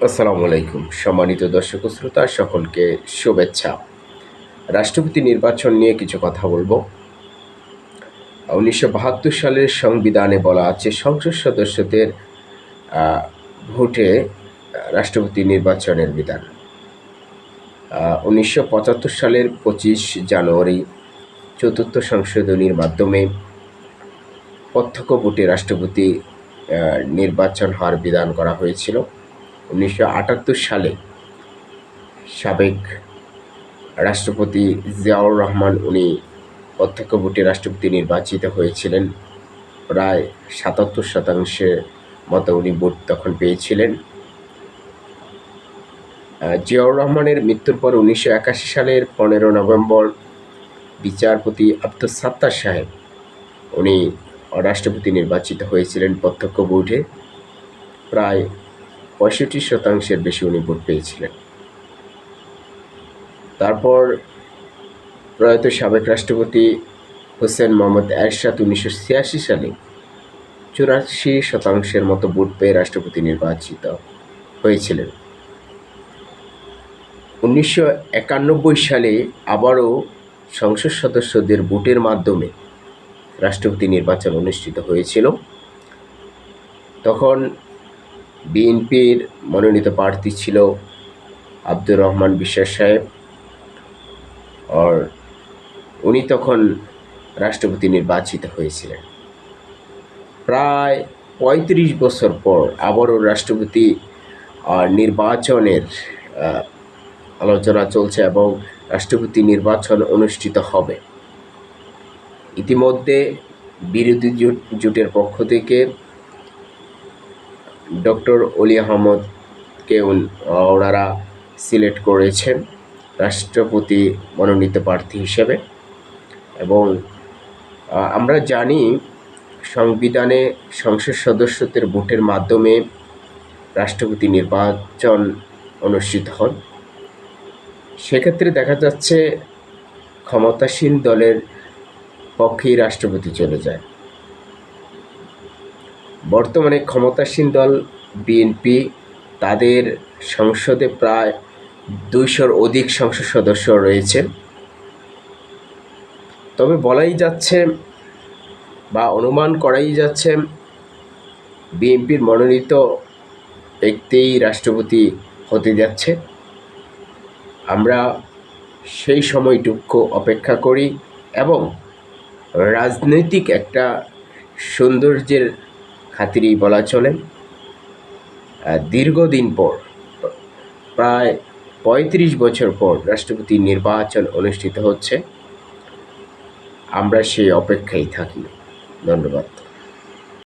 আসসালামু আলাইকুম। সম্মানিত দর্শক ও শ্রোতা সকলকে শুভেচ্ছা। রাষ্ট্রপতি নির্বাচন নিয়ে কিছু কথা বলবো। ১৯৭২ সালের সংবিধানে বলা আছে সংসদ সদস্যদের ভোটে রাষ্ট্রপতি নির্বাচনের বিধান। ১৯৭৫ সালের ২৫ জানুয়ারি চতুর্থ সংশোধনীর মাধ্যমে প্রত্যক্ষ ভোটে রাষ্ট্রপতি নির্বাচন হওয়ার বিধান করা হয়েছিল। ১৯৭৮ সালে সাবেক রাষ্ট্রপতি জিয়াউর রহমান উনি প্রত্যক্ষ ভোটে রাষ্ট্রপতি নির্বাচিত হয়েছিলেন। প্রায় ৭৭% মতো উনি ভোট তখন পেয়েছিলেন। জিয়াউর রহমানের মৃত্যুর পর ১৯৮১ সালের ১৫ নভেম্বর বিচারপতি আব্দুস সাত্তার সাহেব উনি রাষ্ট্রপতি নির্বাচিত হয়েছিলেন প্রত্যক্ষ ভোটে। প্রায় ৬৫% বেশি উনি ভোট পেয়েছিলেন। তারপর প্রয়াত সাবেক রাষ্ট্রপতি হোসেন মোহাম্মদ এরশাদ ১৯৮৬ সালে ৮৪% মতো ভোট পেয়ে রাষ্ট্রপতি নির্বাচিত হয়েছিলেন। ১৯৯১ সালে আবারও সংসদ সদস্যদের ভোটের মাধ্যমে রাষ্ট্রপতি নির্বাচন অনুষ্ঠিত হয়েছিল। তখন বিএনপির মনোনীত প্রার্থী ছিল আব্দুর রহমান বিশ্বাস সাহেব, আর উনি তখন রাষ্ট্রপতি নির্বাচিত হয়েছিলেন। প্রায় ৩৫ বছর পর আবারও রাষ্ট্রপতি নির্বাচনের আলোচনা চলছে এবং রাষ্ট্রপতি নির্বাচন অনুষ্ঠিত হবে। ইতিমধ্যে বিরোধী জোটের পক্ষ থেকে ডক্টর অলি আহমদকে ওনারা সিলেক্ট করেছেন রাষ্ট্রপতি মনোনীত প্রার্থী হিসেবে। এবং আমরা জানি সংবিধানে সংসদ সদস্যদের ভোটের মাধ্যমে রাষ্ট্রপতি নির্বাচন অনুষ্ঠিত হন। সেক্ষেত্রে দেখা যাচ্ছে ক্ষমতাসীন দলের পক্ষেই রাষ্ট্রপতি চলে যায়। বর্তমানে ক্ষমতাসীন দল বিএনপি, তাদের সংসদে প্রায় ২০০-র অধিক সংসদ সদস্য রয়েছে। তবে বলাই যাচ্ছে বা অনুমান করাই যাচ্ছে বিএনপির মনোনীত ব্যক্তিই রাষ্ট্রপতি হতে যাচ্ছে। আমরা সেই সময়টুকু অপেক্ষা করি এবং রাজনৈতিক একটা সৌন্দর্যের খাতিরেই বলা চলে দীর্ঘদিন পর, প্রায় ৩৫ বছর পর রাষ্ট্রপতি নির্বাচন অনুষ্ঠিত হচ্ছে। আমরা সেই অপেক্ষায় থাকি। ধন্যবাদ।